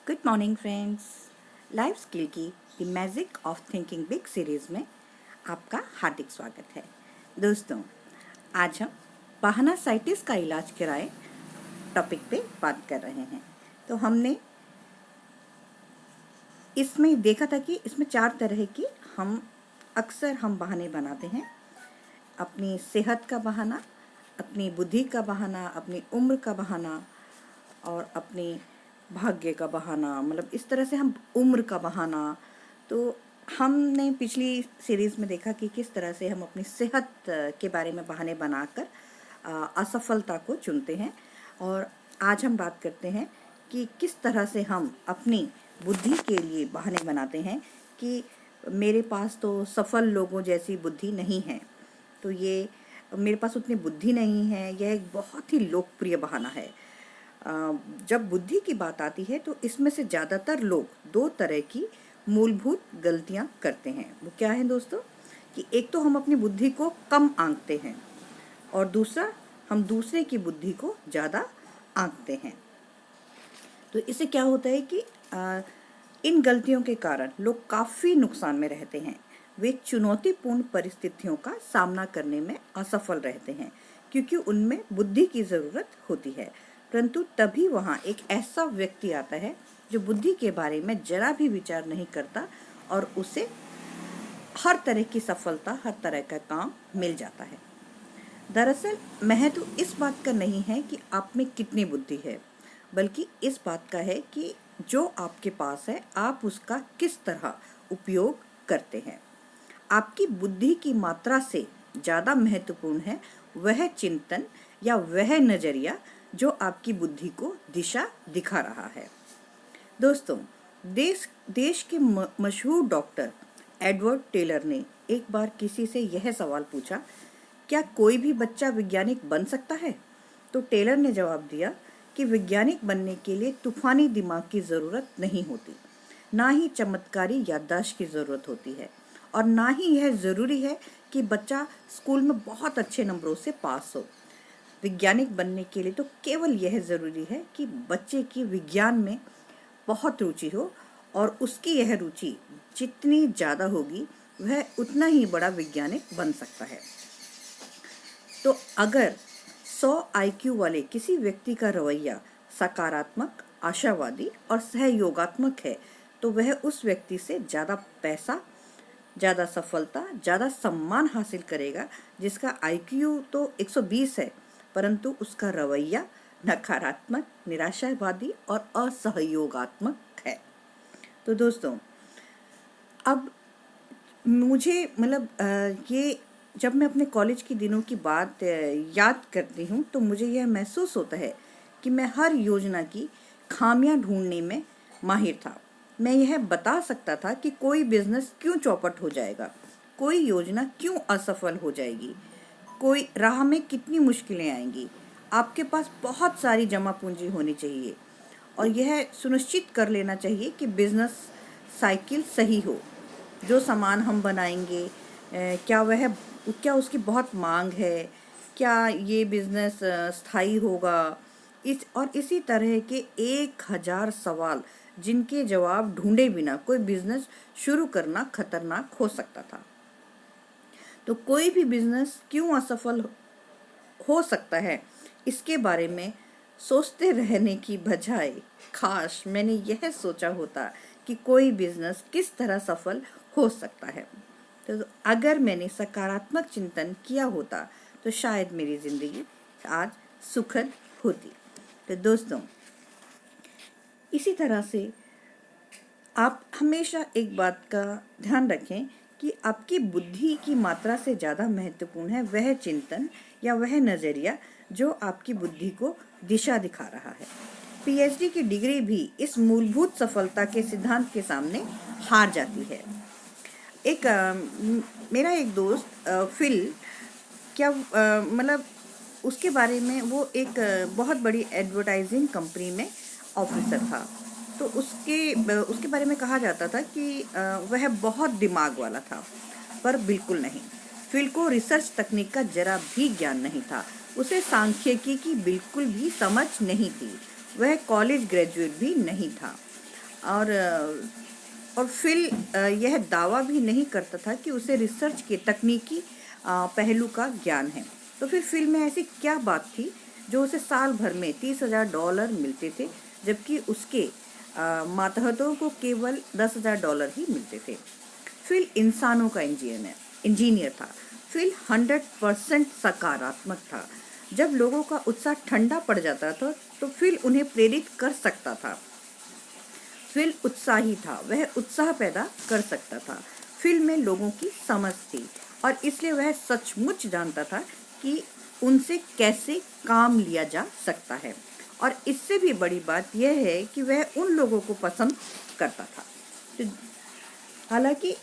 Good morning friends. Life skill की the magic of thinking big series में आपका हार्दिक स्वागत है। दोस्तों, आज हम बहानासाइटिस का इलाज कराए टॉपिक पे बात कर रहे हैं। तो हमने इसमें देखा था कि इसमें 4 तरह की हम बहाने बनाते हैं। अपनी सेहत का बहाना, अपनी बुद्धि का बहाना, अपनी उम्र का बहाना और अपनी भाग्य का बहाना। मतलब इस तरह से हम उम्र का बहाना। तो हमने पिछली सीरीज़ में देखा कि किस तरह से हम अपनी सेहत के बारे में बहाने बनाकर असफलता को चुनते हैं। और आज हम बात करते हैं कि किस तरह से हम अपनी बुद्धि के लिए बहाने बनाते हैं कि मेरे पास तो सफल लोगों जैसी बुद्धि नहीं है, तो ये मेरे पास उतनी बुद्धि नहीं है। यह एक बहुत ही लोकप्रिय बहाना है। जब बुद्धि की बात आती है तो इसमें से ज़्यादातर लोग 2 तरह की मूलभूत गलतियां करते हैं। वो क्या है दोस्तों? कि एक तो हम अपनी बुद्धि को कम आंकते हैं और दूसरा हम दूसरे की बुद्धि को ज़्यादा आंकते हैं। तो इससे क्या होता है कि इन गलतियों के कारण लोग काफ़ी नुकसान में रहते हैं। वे चुनौतीपूर्ण परिस्थितियों का सामना करने में असफल रहते हैं क्योंकि उनमें बुद्धि की ज़रूरत होती है। परंतु तभी वहाँ एक ऐसा व्यक्ति आता है जो बुद्धि के बारे में जरा भी विचार नहीं करता और उसे हर तरह की सफलता, हर तरह का काम मिल जाता है। दरअसल महत्व इस बात का नहीं है कि आप में कितनी बुद्धि है, बल्कि इस बात का है कि जो आपके पास है आप उसका किस तरह उपयोग करते हैं। आपकी बुद्धि की मात्रा से ज़्यादा महत्वपूर्ण है वह चिंतन या वह नज़रिया जो आपकी बुद्धि को दिशा दिखा रहा है। दोस्तों, देश के मशहूर डॉक्टर एडवर्ड टेलर ने एक बार किसी से यह सवाल पूछा, क्या कोई भी बच्चा वैज्ञानिक बन सकता है? तो टेलर ने जवाब दिया कि वैज्ञानिक बनने के लिए तूफानी दिमाग की ज़रूरत नहीं होती, ना ही चमत्कारी याददाश्त की ज़रूरत होती है, और ना ही यह ज़रूरी है कि बच्चा स्कूल में बहुत अच्छे नंबरों से पास हो। वैज्ञानिक बनने के लिए तो केवल यह ज़रूरी है कि बच्चे की विज्ञान में बहुत रुचि हो, और उसकी यह रुचि जितनी ज़्यादा होगी वह उतना ही बड़ा वैज्ञानिक बन सकता है। तो अगर 100 IQ वाले किसी व्यक्ति का रवैया सकारात्मक, आशावादी और सहयोगात्मक है, तो वह उस व्यक्ति से ज़्यादा पैसा, ज़्यादा सफलता, ज़्यादा सम्मान हासिल करेगा जिसका IQ तो 120 है, परंतु उसका रवैया नकारात्मक, निराशावादी और असहयोगात्मक है। तो दोस्तों, अब मुझे ये जब मैं अपने कॉलेज के दिनों की बात याद करती हूँ तो मुझे यह महसूस होता है कि मैं हर योजना की खामियां ढूंढने में माहिर था। मैं यह बता सकता था कि कोई बिजनेस क्यों चौपट हो जाएगा, कोई योजना क्यों असफल हो जाएगी, कोई राह में कितनी मुश्किलें आएंगी। आपके पास बहुत सारी जमा पूंजी होनी चाहिए और यह सुनिश्चित कर लेना चाहिए कि बिजनेस साइकिल सही हो। जो सामान हम बनाएंगे क्या उसकी बहुत मांग है, क्या ये बिजनेस स्थायी होगा, इसी तरह के 1000 सवाल जिनके जवाब ढूंढे बिना कोई बिजनेस शुरू करना खतरनाक हो सकता था। तो कोई भी बिजनेस क्यों असफल हो सकता है, इसके बारे में सोचते रहने की बजाय काश मैंने यह सोचा होता कि कोई बिजनेस किस तरह सफल हो सकता है। तो अगर मैंने सकारात्मक चिंतन किया होता तो शायद मेरी ज़िंदगी आज सुखद होती। तो दोस्तों, इसी तरह से आप हमेशा एक बात का ध्यान रखें कि आपकी बुद्धि की मात्रा से ज़्यादा महत्वपूर्ण है वह चिंतन या वह नज़रिया जो आपकी बुद्धि को दिशा दिखा रहा है। PhD की डिग्री भी इस मूलभूत सफलता के सिद्धांत के सामने हार जाती है। मेरा एक दोस्त फिल, उसके बारे में, वो एक बहुत बड़ी एडवर्टाइजिंग कंपनी में ऑफिसर था। तो उसके बारे में कहा जाता था कि वह बहुत दिमाग वाला था, पर बिल्कुल नहीं। फिल को रिसर्च तकनीक का जरा भी ज्ञान नहीं था, उसे सांख्यिकी की बिल्कुल भी समझ नहीं थी, वह कॉलेज ग्रेजुएट भी नहीं था। और फिल यह दावा भी नहीं करता था कि उसे रिसर्च के तकनीकी पहलू का ज्ञान है। तो फिर फिल में ऐसी क्या बात थी जो उसे साल भर में $30,000 मिलते थे, जबकि उसके मातहतों को केवल $10,000 ही मिलते थे। फिल इंसानों का इंजीनियर था। फिल 100% सकारात्मक था। जब लोगों का उत्साह ठंडा पड़ जाता था तो फिल उन्हें प्रेरित कर सकता था। फिल उत्साही था, वह उत्साह पैदा कर सकता था। फिल में लोगों की समझ थी और इसलिए वह सचमुच जानता था कि उनसे कैसे काम लिया जा सकता है। और इससे भी बड़ी बात यह है कि वह उन लोगों को पसंद करता था। तो हालांकि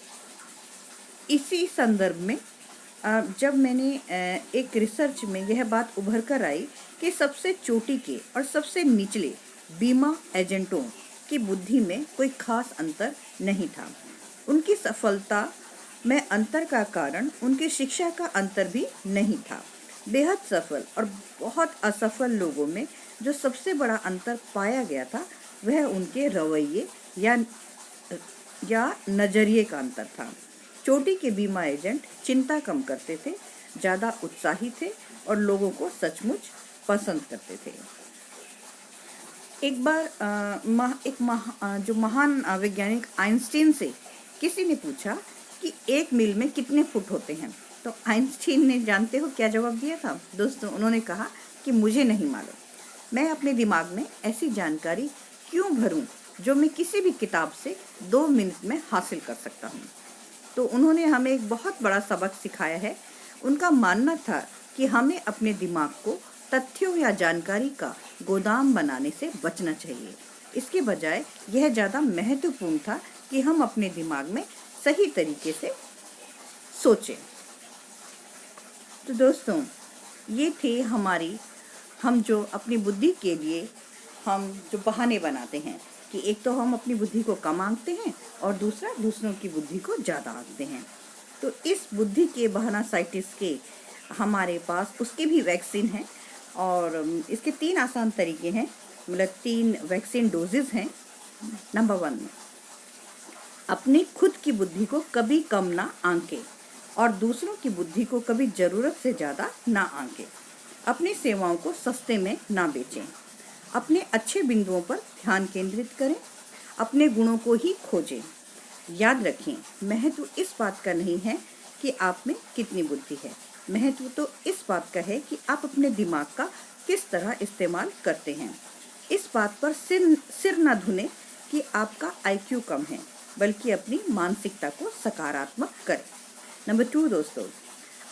इसी संदर्भ में जब मैंने एक रिसर्च में यह बात उभर कर आई कि सबसे चोटी के और सबसे निचले बीमा एजेंटों की बुद्धि में कोई खास अंतर नहीं था। उनकी सफलता में अंतर का कारण उनकी शिक्षा का अंतर भी नहीं था। बेहद सफल और बहुत असफल लोगों में जो सबसे बड़ा अंतर पाया गया था वह उनके रवैये या नज़रिए का अंतर था। चोटी के बीमा एजेंट चिंता कम करते थे, ज़्यादा उत्साही थे और लोगों को सचमुच पसंद करते थे। एक बार जो महान वैज्ञानिक आइंस्टीन से किसी ने पूछा कि 1 मील में कितने फुट होते हैं, तो आइंस्टीन ने जानते हो क्या जवाब दिया था दोस्तों? उन्होंने कहा कि मुझे नहीं मालूम, मैं अपने दिमाग में ऐसी जानकारी क्यों भरूं जो मैं किसी भी किताब से 2 मिनट में हासिल कर सकता हूं। तो उन्होंने हमें एक बहुत बड़ा सबक सिखाया है। उनका मानना था कि हमें अपने दिमाग को तथ्यों या जानकारी का गोदाम बनाने से बचना चाहिए। इसके बजाय यह ज़्यादा महत्वपूर्ण था कि हम अपने दिमाग में सही तरीके से सोचें। तो दोस्तों, ये थे हम जो अपनी बुद्धि के लिए हम जो बहाने बनाते हैं कि एक तो हम अपनी बुद्धि को कम आंकते हैं और दूसरा दूसरों की बुद्धि को ज़्यादा आंकते हैं। तो इस बुद्धि के बहाना साइंटिस्ट के हमारे पास उसके भी वैक्सीन हैं और इसके 3 आसान तरीके हैं, मतलब 3 वैक्सीन डोजेस हैं। नंबर 1 में अपनी खुद की बुद्धि को कभी कम ना आंके और दूसरों की बुद्धि को कभी ज़रूरत से ज़्यादा ना आंके। अपनी सेवाओं को सस्ते में ना बेचें। अपने अच्छे बिंदुओं पर ध्यान केंद्रित करें। अपने गुणों को ही खोजें। याद रखें, महत्व इस बात का नहीं है कि आप में कितनी बुद्धि है, महत्व तो इस बात का है कि आप अपने दिमाग का किस तरह इस्तेमाल करते हैं। इस बात पर सिर न धुने कि आपका IQ कम है, बल्कि अपनी मानसिकता को सकारात्मक करें। नंबर 2 दोस्तों,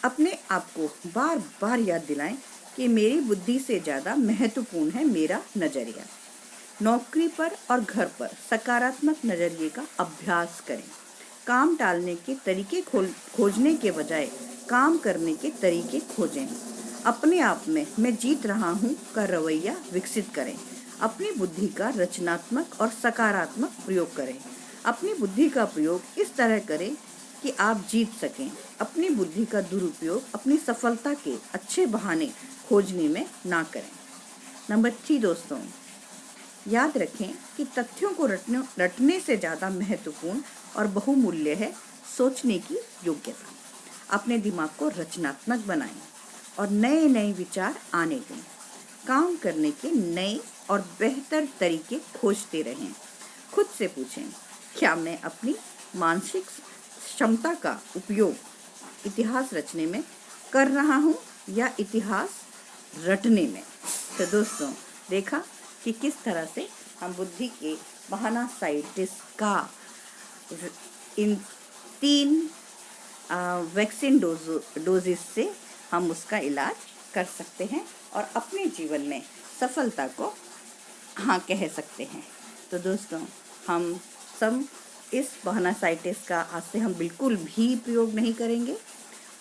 अपने आप को बार बार याद दिलाएं कि मेरी बुद्धि से ज़्यादा महत्वपूर्ण है मेरा नज़रिया। नौकरी पर और घर पर सकारात्मक नज़रिए का अभ्यास करें। काम टालने के तरीके खोजने के बजाय काम करने के तरीके खोजें। अपने आप में मैं जीत रहा हूँ का रवैया विकसित करें। अपनी बुद्धि का रचनात्मक और सकारात्मक प्रयोग करें। अपनी बुद्धि का प्रयोग इस तरह करें कि आप जीत सकें। अपनी बुद्धि का दुरुपयोग अपनी सफलता के अच्छे बहाने खोजने में ना करें। नंबर 3 दोस्तों, याद रखें कि तथ्यों को रटने से ज़्यादा महत्वपूर्ण और बहुमूल्य है सोचने की योग्यता। अपने दिमाग को रचनात्मक बनाएं और नए नए विचार आने दें। काम करने के नए और बेहतर तरीके खोजते रहें। खुद से पूछें, क्या मैं अपनी मानसिक क्षमता का उपयोग इतिहास रचने में कर रहा हूँ या इतिहास रटने में? तो दोस्तों, देखा कि किस तरह से हम बुद्धि के बहाना साइंटिस्ट का इन 3 वैक्सीन डोजेस से हम उसका इलाज कर सकते हैं और अपने जीवन में सफलता को हाँ कह सकते हैं। तो दोस्तों, हम सब इस बहाना साइंटिस्ट का आज से हम बिल्कुल भी प्रयोग नहीं करेंगे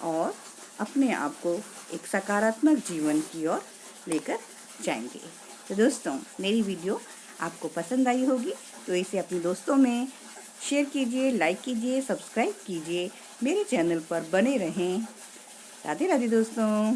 और अपने आप को एक सकारात्मक जीवन की ओर लेकर जाएंगे। तो दोस्तों, मेरी वीडियो आपको पसंद आई होगी तो इसे अपने दोस्तों में शेयर कीजिए, लाइक कीजिए, सब्सक्राइब कीजिए, मेरे चैनल पर बने रहें। राधे राधे दोस्तों।